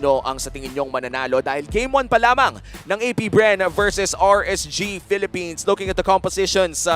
No, ang sa tingin nyong mananalo dahil game 1 pa lamang ng AP Bren versus RSG Philippines. Looking at the compositions,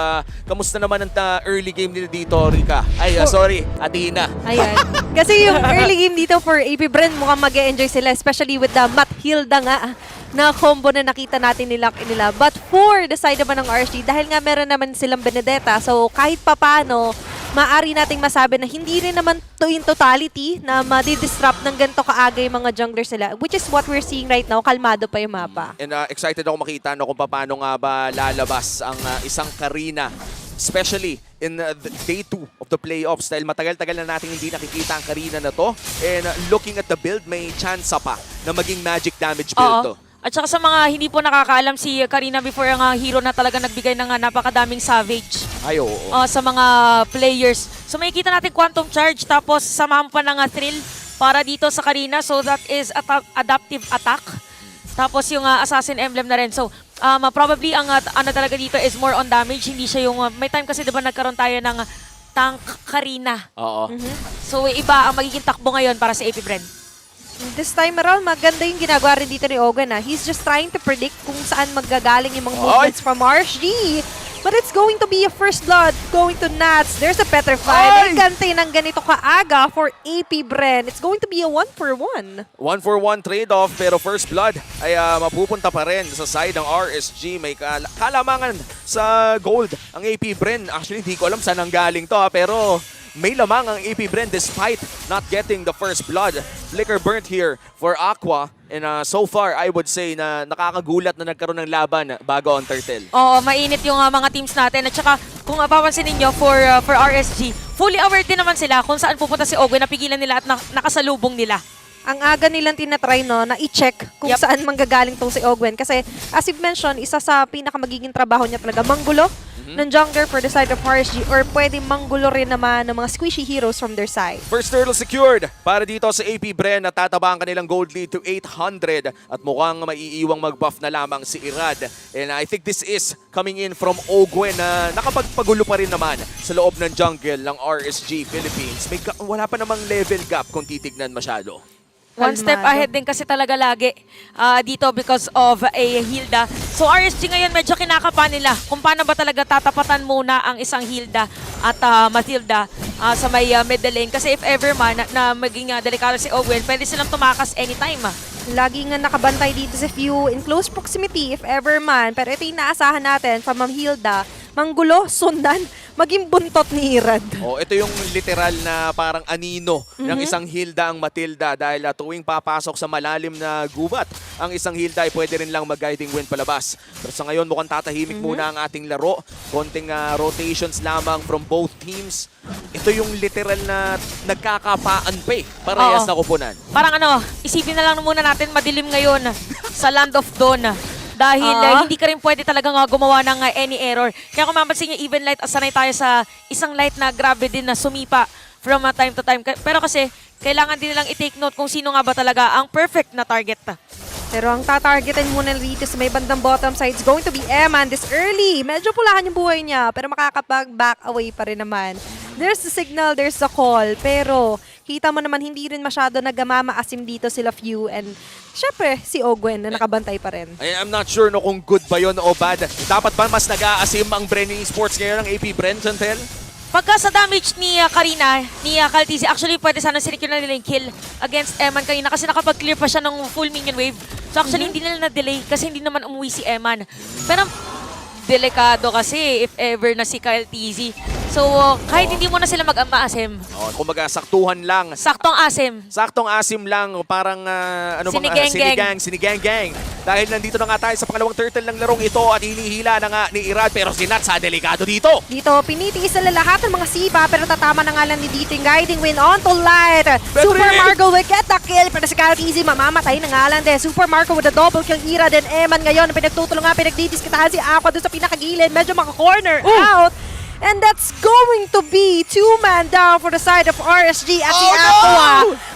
kamusta naman ang early game nila dito, Rika? Ay, sorry, Athena. Ayan. Kasi yung early game dito for AP Bren, mukhang mag-e-enjoy sila, especially with the Mathilda nga na combo na nakita natin nila. But for the side naman ng RSG, dahil nga meron naman silang Benedetta, so kahit papano, maaari nating masabi na hindi rin naman to in totality na madi-disrupt ng ganito kaaga yung mga junglers nila, which is what we're seeing right now. Kalmado pa yung mapa. And excited ako makita no, kung paano nga ba lalabas ang isang Karina, especially in day 2 of the playoffs dahil matagal-tagal na natin hindi nakikita ang Karina na to. And looking at the build, may chance pa na maging magic damage build to. At saka sa mga hindi po nakakaalam, si Karina before ang hero na talaga nagbigay ng napakadaming savage. Ay, oo. Sa mga players. So makikita natin Quantum Charge tapos samahan pa ng thrill para dito sa Karina. So that is adaptive attack. Tapos yung Assassin Emblem na rin. So probably ang ano talaga dito is more on damage. Hindi siya yung may time kasi diba nagkaroon tayo ng tank Karina. Oo. So iba ang magiging takbo ngayon para sa AP Bren. This time around, maganda yung ginagawa rin dito ni Owen. He's just trying to predict kung saan maggagaling yung mga movements from RSG. But it's going to be a first blood going to Nats. There's a Petrify. May gante ng ganito kaaga for AP Bren. It's going to be a 1-for-1. 1-for-1 trade-off pero first blood ay mapupunta pa rin sa side ng RSG. May kalamangan sa gold ang AP Bren. Actually, hindi ko alam saan ang galing to pero may lamang ang AP Bren despite not getting the first blood. Flicker burnt here for Aqua. And so far, I would say na nakakagulat na nagkaroon ng laban bago ang Turtle. Oo, mainit yung mga teams natin. At saka, kung papansin ninyo for RSG, fully aware din naman sila kung saan pupunta si Ogun, napigilan nila at nakasalubong nila. Ang aga nilang tinatry no, na i-check kung saan manggagaling tong si Ogwen. Kasi as you've mentioned, isa sa pinakamagiging trabaho niya talaga, manggulo ng jungler for the side of RSG or pwede manggulo rin naman ng mga squishy heroes from their side. First turtle secured para dito sa AP Bren. Natataba ang kanilang gold lead to 800 at mukhang maiiwang mag-buff na lamang si Irad. And I think this is coming in from Ogwen na nakapagpagulo pa rin naman sa loob ng jungle ng RSG Philippines. Wala pa namang level gap kung titignan masyado. One step ahead din kasi talaga lagi dito because of a Hilda. So RSG ngayon medyo kinakapa nila kung paano ba talaga tatapatan muna ang isang Hilda at Mathilda sa may middle lane. Kasi if ever man na maging delikado si Owen, pwede silang tumakas anytime. Lagi nga nakabantay dito si Few in close proximity if ever man. Pero ito yung naasahan natin from Ma'am Hilda. Manggulo, sundan, maging buntot ni Irad. Oh, ito yung literal na parang anino ng isang Hilda ang Matilda dahil tuwing papasok sa malalim na gubat, ang isang Hilda ay pwede rin lang mag-guiding wind palabas. Pero sa ngayon mukhang tatahimik muna ang ating laro. Konting rotations lamang from both teams. Ito yung literal na nagkakapaan pa parehas na kupunan. Parang isipin na lang muna natin madilim ngayon sa Land of Dawn. Dahil hindi ka rin pwede talagang gumawa ng any error. Kaya kung mapansin niyo, even light, sanay tayo sa isang light na grabe din na sumipa from time to time. Pero kasi, kailangan din nilang i-take note kung sino nga ba talaga ang perfect na target. Pero ang tatargetin muna dito sa may bandang bottom side is going to be Eman this early. Medyo pulahan yung buhay niya, pero makakapag-back away pa rin naman. There's the signal, there's the call, pero kita mo naman hindi rin masyado nagamamaasim dito sila Few and syempre si Ogwen na nakabantay pa rin. I'm not sure no kung good ba yun o bad. Dapat ba mas nag-aasim ang Brenny Sports ngayon ng AP Bren, Chantel? Pagka sa damage ni Karina, ni Kaltizi, actually pwede sana sinecure na nila yung kill against Eman kanina kasi nakapag-clear pa siya ng full minion wave. So actually hindi nila na-delay kasi hindi naman umuwi si Eman. Pero delikado kasi if ever na si Kyle TZ. So kahit hindi mo na sila mag-maasim. Kumbaga saktuhan lang. Saktong asim. Saktong asim lang, parang sinigang-gang. Dahil nandito na nga tayo sa pangalawang turtle ng larong ito at hinihila na nga ni Irad pero si Nats delikado dito. Dito, pinitiis na lahat ng mga sipa pero tatama na nga lang ni dito yung guiding win onto light. Super Marco will get the kill pero si Kyle Easy mamamatay na nga lang din. Super Marco with a double kill. Irad and Eman ngayon pinagtutulungan, pinagdidiskitahan si Aqua doon sa pinakagilid. Medyo maka-corner out. And that's going to be 2-man down for the side of RSG at si Oh, no! Aqua.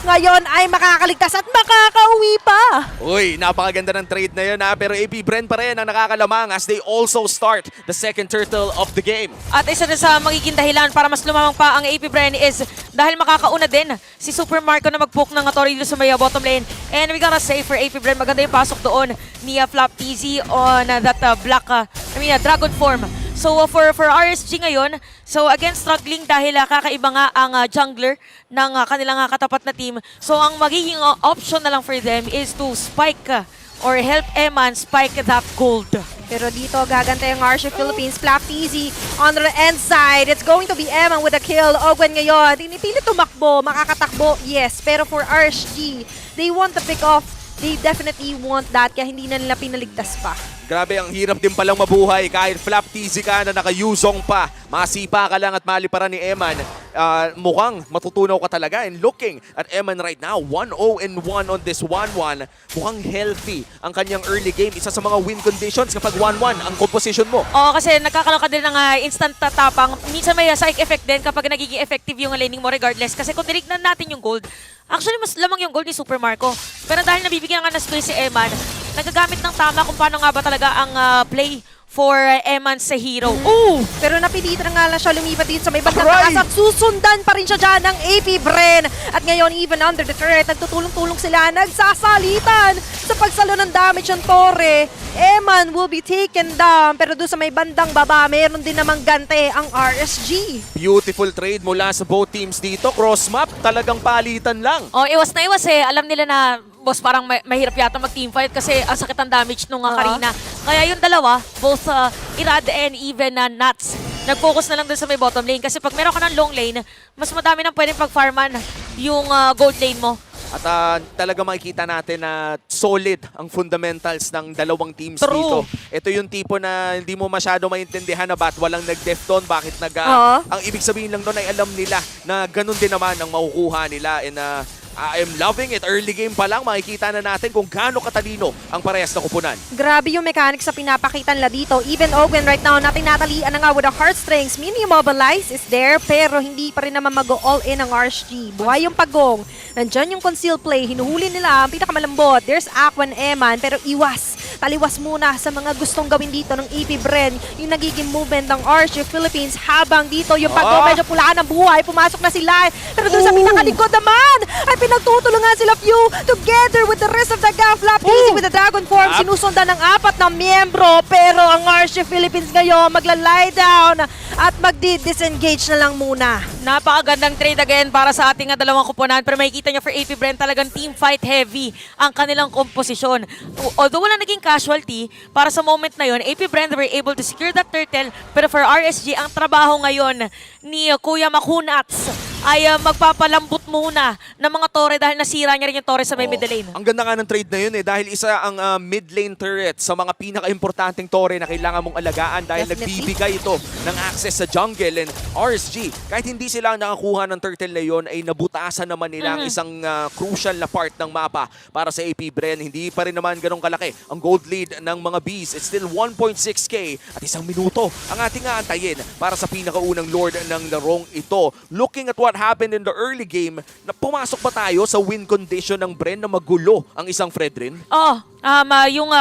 Ngayon ay makakaligtas at makakauwi pa. Uy, napakaganda ng trade na yun ha. Pero AP Bren pa rin ang nakakalamang as they also start the second turtle of the game. At isa na sa magiging dahilan para mas lumamang pa ang AP Bren is dahil makakauna din si Super Marco na mag-poke ng Tori dito sa may bottom lane. And we gotta say for AP Bren, maganda yung pasok doon ni Flap TZ on that Dragon form. So for RSG ngayon, so again struggling dahil kakaiba nga ang jungler ng kanilang katapat na team. So ang magiging option na lang for them is to spike or help Eman spike that gold. Pero dito, gagantay ang RSG Philippines. Flap TZ on the end side. It's going to be Eman with a kill. Ogwen ngayon, pinipilit tumakbo, makakatakbo, yes. Pero for RSG, they want the pick off. They definitely want that, kaya hindi na nila pinaligtas pa. Grabe, ang hirap din palang mabuhay kahit Flap TZ ka na nakayusong pa. Masipa ka lang at maliparan ni Eman. Mukhang matutunaw ka talaga. And looking at Eman right now, 1-0-1 on this 1-1. Mukhang healthy ang kanyang early game. Isa sa mga win conditions kapag 1-1 ang composition mo. Oo, kasi nagkakaroon ka din ng instant tapang. Minsan may side effect din kapag nagiging effective yung laning mo regardless. Kasi kung tinignan natin yung gold, actually mas lamang yung gold ni Super Marco. Pero dahil nabibigyan nga ng space si Eman, nagagamit ng tama kung paano nga ba talaga ang play for Eman sa hero. Ooh! Pero napilitan nga lang siya lumipat dito sa may bandang Aray! taas at susundan pa rin siya dyan ng AP Bren. At ngayon, even under the turret, nagtutulong-tulong sila, nagsasalitan sa pagsalo ng damage ng Torre. Eman will be taken down, pero doon sa may bandang baba, meron din namang gante ang RSG. Beautiful trade mula sa both teams dito. Cross map, talagang palitan lang. Oh, iwas na iwas eh. Alam nila na, boss, parang mahirap yata mag-teamfight kasi ang sakit ang damage nung Karina. Kaya yung dalawa, both Irad and even Nuts, nag-focus na lang dun sa may bottom lane. Kasi pag meron ka ng long lane, mas madami nang pwedeng pag-farman yung gold lane mo. At talaga makikita natin na solid ang fundamentals ng dalawang teams True. dito. Ito yung tipo na hindi mo masyado maintindihan na ba't walang nag-def doon, bakit ang ibig sabihin lang doon ay alam nila na ganun din naman ang makukuha nila. And I am loving it. Early game pa lang, makikita na natin kung gaano katalino ang parehas na kupunan. Grabe yung mechanics sa pinapakita nila dito. Even Ogwen right now, natinatalian na nga with the heartstrings. Mini-mobilize is there, pero hindi pa rin naman mag-all-in ang RSG. Buhay yung pagong. Nandyan yung conceal play. Hinuhuli nila ang pinakamalambot. There's Aqua and Eman, pero iwas. Taliwas muna sa mga gustong gawin dito ng AP Bren. Yung nagiging movement ng RSG Philippines habang dito yung pagong medyo pulaan ng buhay. Pumasok na sila. Pero doon sa pinakalikod naman, ay pinagtutulungan sila Few together with the rest of the gang. Flap TZ with the dragon form. Sinusundan ng 4 na miyembro. Pero ang RSG Philippines ngayon magla-lie down at magdi-disengage na lang muna. Napakagandang trade again para sa ating dalawang kuponan. Pero makikita nyo for AP Bren talagang team fight heavy ang kanilang komposisyon. Although wala naging casualty, para sa moment na yon, AP Bren were able to secure that turtle. Pero for RSG, ang trabaho ngayon ni Kuya Makunats ay magpapalambot muna ng mga Torre dahil nasira niya rin yung Torre sa may middle lane. Ang ganda nga ng trade na yun dahil isa ang mid lane turret sa mga pinaka-importanting Torre na kailangan mong alagaan dahil Definitely. nagbibigay ito ng access sa jungle. And RSG, kahit hindi sila nakakuha ng turtle na yun, ay nabutasan naman nila ang isang crucial na part ng mapa para sa AP Bren. Hindi pa rin naman ganun kalaki ang gold lead ng mga Bees. It's still 1.6k at 1 minuto ang ating aantayin para sa pinakaunang Lord ng larong ito. Looking at what happened in the early game, na pumasok pa tayo sa win condition ng Bren na magulo ang isang Fredrin?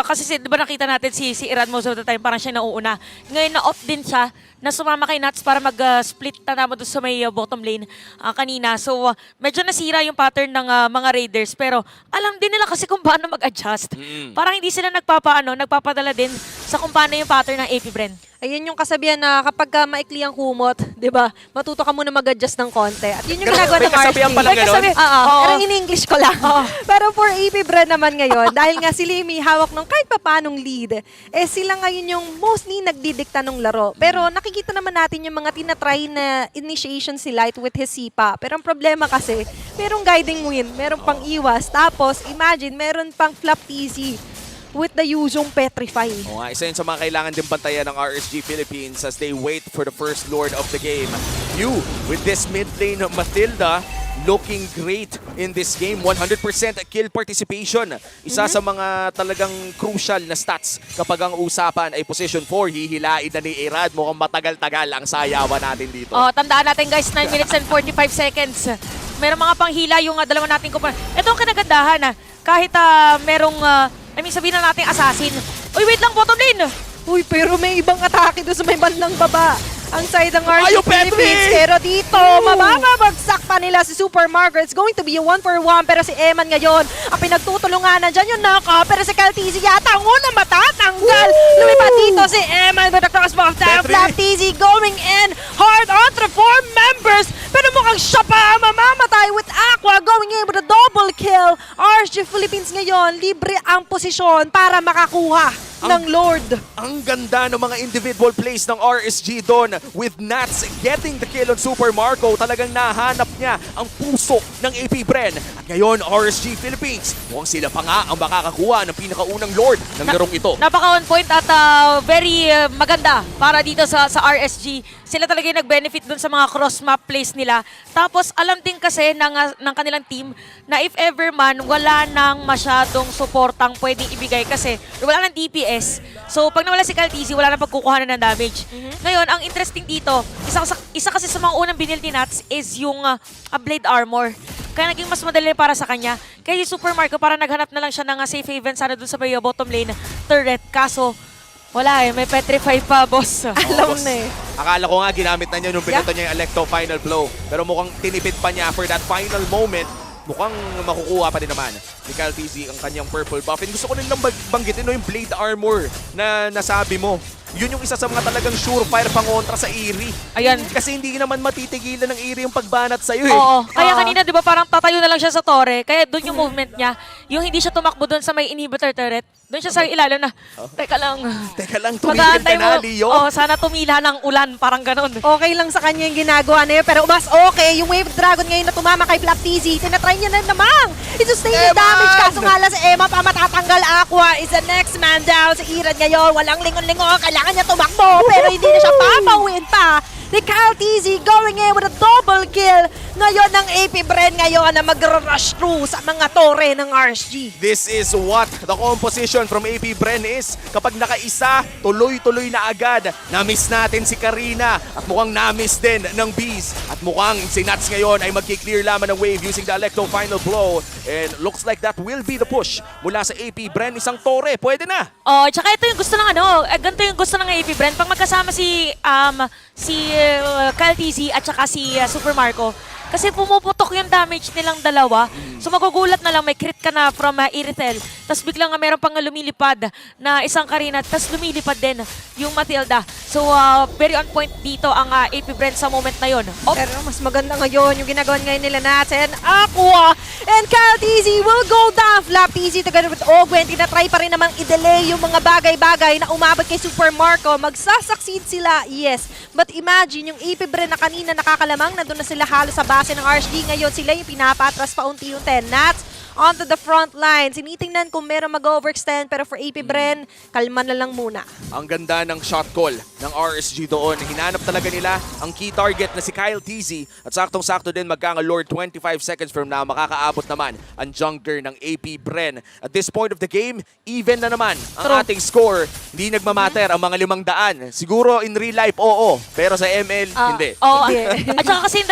Kasi di ba nakita natin si Irad most of the time, parang siya nauuna. Ngayon na-off din siya na sumama kay Nuts para mag-split na naman doon sa may bottom lane kanina. So, medyo nasira yung pattern ng mga Raiders. Pero alam din nila kasi kung paano mag-adjust. Parang hindi sila nagpapadala din sa kung paano yung pattern ng AP Bren. Ayun yung kasabihan na kapag maikli ang kumot, di ba, matuto ka muna mag-adjust ng konti. At yun yung ginagawa ng May kasabihan RSG. pala ganun? Pero in-English ko lang. Pero for AP Bren naman ngayon, dahil nga si Limi hawak ng kahit papanong lead, sila ngayon yung mostly nagdidikta ng laro. Pero nakikita naman natin yung mga tinatry na initiation si Light with his sipa. Pero ang problema kasi, merong guiding win, merong pang iwas. Tapos, imagine, meron pang Flap TZ with the Yuzong Petrify. O nga, isa yun sa mga kailangan din bantayan ng RSG Philippines as they wait for the first Lord of the game. You, with this mid lane Matilda, looking great in this game. 100% kill participation. Isa sa mga talagang crucial na stats kapag ang usapan ay position 4. Hihilain na ni Irad. Mukhang matagal-tagal ang sayawan natin dito. Oh, tandaan natin guys, 9 minutes and 45 seconds. Meron mga panghila yung dalawa nating kumpara. Ito ang kinagandahan kahit merong, sabihin na natin assassin. Uy, wait lang, bottom lane! Uy, pero may ibang atake doon sa may bandang baba. Ang side ng RG Ayaw, Petri! Philippines. Pero dito, mababagsak pa nila si Super Margaret. It's going to be a 1-for-1. Pero si Eman ngayon, ang pinagtutulunganan dyan yung Naka. Pero si Caltisi yata ang unang matatanggal. Lumipat dito si Eman with the crossbow of Petri! Caltisi going in hard on the 4 members. Pero mukhang siya pa ang mamamatay with Aqua going in with a double kill. RG Philippines ngayon, libre ang posisyon para makakuha ng Lord. Ang ganda ng mga individual plays ng RSG doon with Nats getting the kill on Super Marco. Talagang nahanap niya ang puso ng AP Bren. At ngayon, RSG Philippines, mukhang sila pa nga ang makakakuha ng pinakaunang Lord ng larong ito. Napaka on point at very maganda para dito sa RSG. Sila talaga yung nag-benefit dun sa mga cross-map plays nila. Tapos alam din kasi ng kanilang team na if ever man, wala nang masyadong supportang pwedeng ibigay kasi wala nang DPS. So pag nawala si Caltisi, wala nang pagkukuhanan ng damage. Ngayon, ang interesting dito, isa kasi sa mga unang binil ni Nats is yung Blade Armor. Kaya naging mas madali para sa kanya. Kaya si Super Marco, para naghanap na lang siya ng safe haven sana dun sa bottom lane turret. Kaso, wala may petrify pa, boss. Alam na eh. Akala ko nga ginamit na niya nung pinuto niya yung Electro Final Blow. Pero mukhang tinipid pa niya for that final moment. Mukhang makukuha pa din naman ni Caltisi ang kanyang purple buff. And gusto ko rin lang banggitin yung Blade Armor na nasabi mo. Yun yung isa sa mga talagang surefire pangontra sa Eerie. Ayan. Kasi hindi naman matitigilan ng Eerie yung pagbanat sa'yo eh. Oo. Kaya kanina, di ba, parang tatayo na lang siya sa tore. Kaya doon yung movement niya. Yung hindi siya tumakbo doon sa may inhibitor turret. Doon siya sa ilalim na, teka lang. Teka lang, tumigil ka Mag-aantay na, Leo. sana tumila ng ulan. Parang ganun. Okay lang sa kanya yung ginagawa na yun, pero mas okay yung Wave Dragon ngayon na tumama kay Flaptizi. Tinatry niya na namang i-sustain yung Eman! damage, kaso nga lang si Emma pa matatanggal. Aqua is the next man down. Si Irad ngayon, walang lingon-lingon, kailangan niya tumakbo, pero hindi na siya papawin pa. Ni Caltisi going in with a double kill. Ngayon ng AP Bren ngayon na mag-rush through sa mga tore ng RSG. This is what the composition from AP Bren is. Kapag nakaisa, tuloy-tuloy na agad. Na-miss natin si Karina at mukhang na-miss din ng Bees. At mukhang si Nats ngayon ay magki-clear lamang ng wave using the Electro Final Blow. And looks like that will be the push mula sa AP Bren. Isang tore, pwede na. Oh, tsaka ito yung gusto ng ganito yung gusto ng AP Brand. Pag magkasama si Caltisi at saka si Super Marco, kasi pumuputok yung damage nilang dalawa. So magugulat na lang, may crit ka na from Irithel. Tapos biglang meron pang lumilipad na isang Karina. Tapos lumilipad din yung Matilda. So very on point dito ang AP Brand sa moment na yun. Pero mas maganda ngayon yung ginagawa ngayon nila natin. Aqua and Caltisi will go down. Flaptizi together with Ogwen. Tinatry pa rin namang i-delay yung mga bagay-bagay na umabot kay Super Marco. Magsasucceed sila, yes. But imagine yung AP Bren na kanina nakakalamang, nandun na sila halos sa base ng RSG. Ngayon sila yung pinapatras pa unti-unti. Nats onto the front line. Sinitingnan kung meron mag-overextend, pero for AP Bren, kalma na lang muna. Ang ganda ng shot call ng RSG doon. Hinanap talaga nila ang key target na si Kyle Tizzy. At saktong-sakto din magkaka-lord 25 seconds from now. Makakaabot naman ang jungler ng AP Bren. At this point of the game, even na naman ang ating score. Hindi nagmamatter ang mga 500. Siguro in real life, oo. Pero sa ML, hindi. Oo. Hindi. At saka kasi yung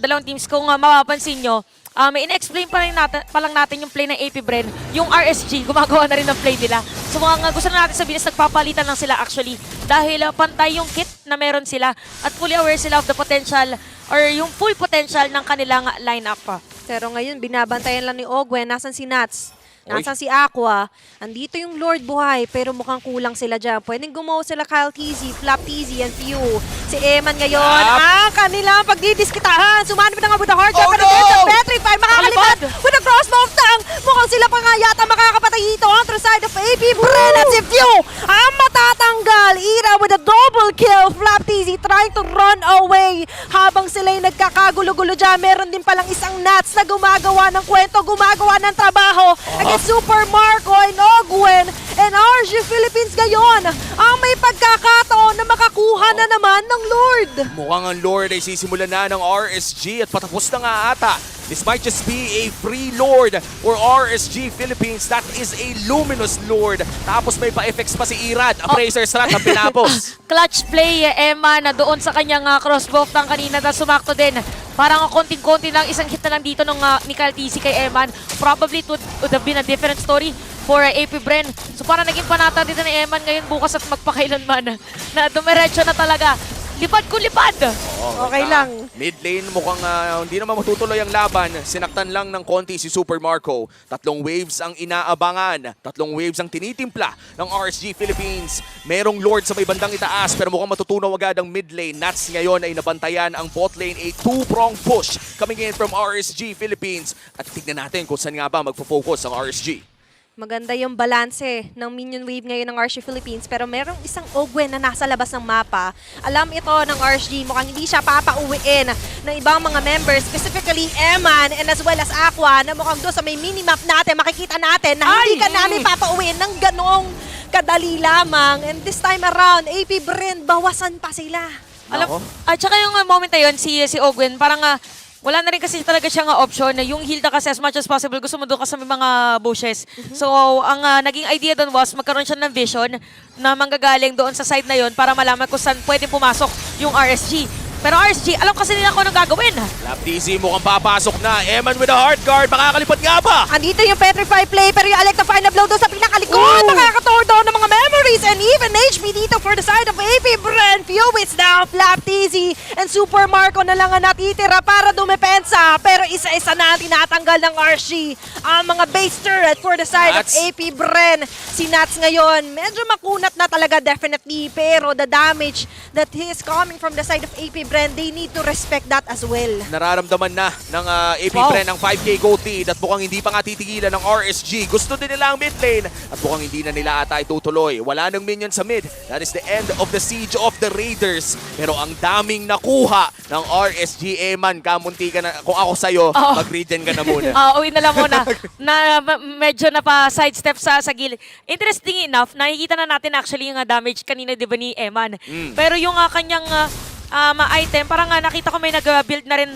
dalawang teams, kung mapapansin nyo, in-explain pa lang natin yung play ng AP Bren. Yung RSG, gumagawa na rin ng play nila. So mga gusto na natin sabihin is nagpapalitan lang sila actually. Dahil pantay yung kit na meron sila at fully aware sila of the potential or yung full potential ng kanilang lineup. Pero ngayon, binabantayan lang ni Ogwen. Nasaan si Nats? Nasaan si Aqua? Andito yung Lord Buhay, pero mukhang kulang sila dyan. Pwedeng gumawa sila Kyle Tizzy, Flap Tizzy, and Few. Si Eman ngayon, ang kanilang pagdidiskitahan. Sumanib na nga with the hard shot, pero there's a petrify. Makakalipad with the crossbow of Tang. Mukhang sila pa nga yata makakapatay dito on the side of AP Bren at si Few. Ang matatanggal. Ira with a double kill. Flap Tizzy trying to run away. Habang sila'y nagkakagulo-gulo dyan, meron din palang isang Nats na gumagawa ng kwento, gumagawa ng trabaho. Super Marco and Ogwen and RG Philippines ngayon ang may pagkakataon na makakuha na naman ng Lord. Mukhang ang Lord ay sisimulan na ng RSG at patapos na nga ata. This might just be a free Lord for RSG Philippines. That is a Luminous Lord. Tapos may pa-effects pa si Irad. A Fraser Strat ang pinapos. Clutch play, Emma, na doon sa kanyang crossbow ng kanina na sumakto din. Parang konting-konti lang, isang hit na lang dito ng ni Kyle TC kay Eman. Probably it would have been a different story for AP Bren. So parang naging panata dito ni Eman ngayon bukas at magpakailanman na dumiretso na talaga. Lipad ko lipad! Okay lang. Mid lane mukhang hindi naman matutuloy ang laban. Sinaktan lang ng konti si Super Marco. 3 waves ang inaabangan. 3 waves ang tinitimpla ng RSG Philippines. Merong Lord sa may bandang itaas pero mukhang matutunaw agad ang mid lane. Nats ngayon ay nabantayan ang bot lane. A 2-prong push coming in from RSG Philippines. At tignan natin kung saan nga ba magfo-focus ang RSG. Maganda yung balanse ng minion wave ngayon ng RSG Philippines pero merong isang Ogwen na nasa labas ng mapa. Alam ito ng RSG, mukhang hindi siya papauwiin ng ibang mga members, specifically Eman and as well as Aqua na mukhang doon sa may minimap natin, makikita natin na hindi ka namin papauwiin ng ganong kadali lamang. And this time around, AP Bren, bawasan pa sila. Alam, at saka yung moment na yun, si Ogwen, parang wala na rin kasi talaga siyang option na yung Hilda kasi as much as possible gusto mo doon ka sa may mga bushes. So, ang naging idea doon was magkaroon siya ng vision na manggagaling doon sa side na yon para malaman kung saan pwede pumasok yung RSG. Pero RSG, alam kasi nila kung anong gagawin. Lap TC mukhang papasok na. Eman with a hard guard. Makakalipat nga ba? Andito yung Petrify play pero yung Electrify na blow doon sa pinakalikod. Nakakatour down ng mga memories and even HP dito for the side of AP Bren. Few hits down, Flap TZ and Super Marco na lang ang natitira para dumepensa. Pero isa-isa na ang tinatanggal ng RSG. Ang mga base turret for the side Nats. of AP Bren. Si Nats ngayon, medyo makunat na talaga definitely. Pero the damage that he is coming from the side of AP Bren, they need to respect that as well. Nararamdaman na ng AP Bren ang 5K gold lead at mukhang hindi pa nga titigilan ng RSG. Gusto din nila ang mid lane at mukhang hindi na nila ata itutuloy. Wala nang minion sa mid. That is the end of the siege of the Raiders. Pero ang daming nakuha ng RSG. Eman, kamunti ka na. Kung ako sa'yo, mag-regen ka na muna. Uwi na lang muna. Medyo na pa sidestep sa gilid. Interesting enough, nakikita na natin actually yung damage kanina, di ba, ni Eman. Pero yung kanyang item, parang nakita ko may nag-build na rin.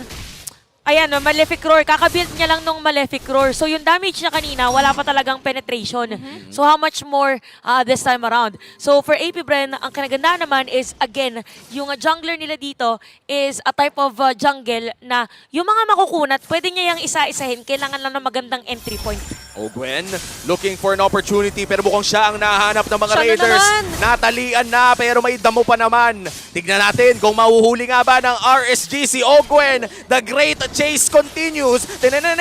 Ayan, Malefic Roar. Kaka-build niya lang nung Malefic Roar. So yung damage niya kanina, wala pa talagang penetration. So how much more this time around? So for AP Bren, ang kinaganda naman is, again, yung jungler nila dito is a type of jungle na yung mga makukunat, pwede niya yung isa-isahin. Kailangan lang ng magandang entry point. Gwen, looking for an opportunity pero mukhang siya ang nahanap ng mga Siya na Raiders. naman. Natalian na pero may damo pa naman. Tignan natin kung mahuhuli nga ba ng RSG si Ogwen. The great chase continues. Nahuli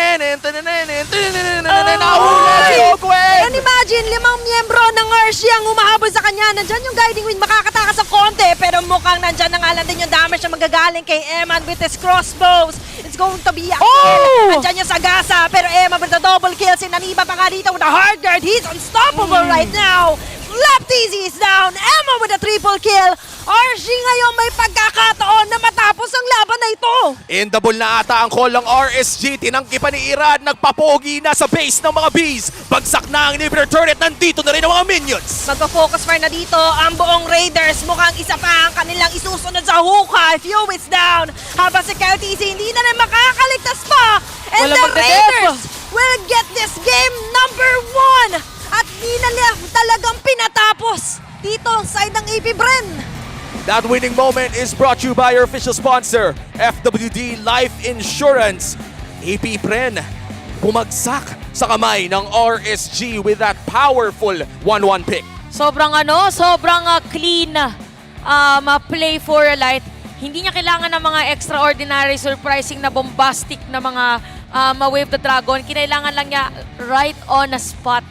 si Ogwen! And imagine, 5 miyembro ng RSG ang umahabol sa kanya. Nandyan yung Guiding Wind, makakatakas ng konti. Pero mukhang nandyan na nga lang din yung damage na magagaling kay Eman with his crossbows. It's going to be a kill. Nandyan yung Sagasa. Pero Eman with the double kill. Sinaniba pa nga dito with a hard guard. He's unstoppable right now. Lap TZ is down. Emma with a triple kill. RSG ngayon may pagkakataon na matapos ang laban na ito. Indable na ata ang call ng RSG. Tinangki pa ni Irad. Nagpapogi na sa base ng mga bees. Bagsak na ang inhibitor turret. Nandito na rin ang mga minions. Magpo-focus fire na dito ang buong Raiders. Mukhang isa pa ang kanilang isusunod sa hukay. Few hits down. Habang si KTC hindi na rin makakaligtas pa. And Wala the magdadef. Raiders will get this game number 1. At di na nila talagang pinatapos dito side ng AP Bren. That winning moment is brought to you by your official sponsor, FWD Life Insurance. AP Bren, bumagsak sa kamay ng RSG with that powerful 1-1 pick. Sobrang clean play for Light. Hindi niya kailangan ng mga extraordinary, surprising na bombastic na mga ma-wave the dragon. Kinailangan lang niya right on a spot.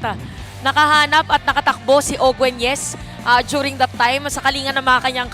Nakahanap at nakatakbo si Ogwen, yes, during that time sa kalingan ng mga kanyang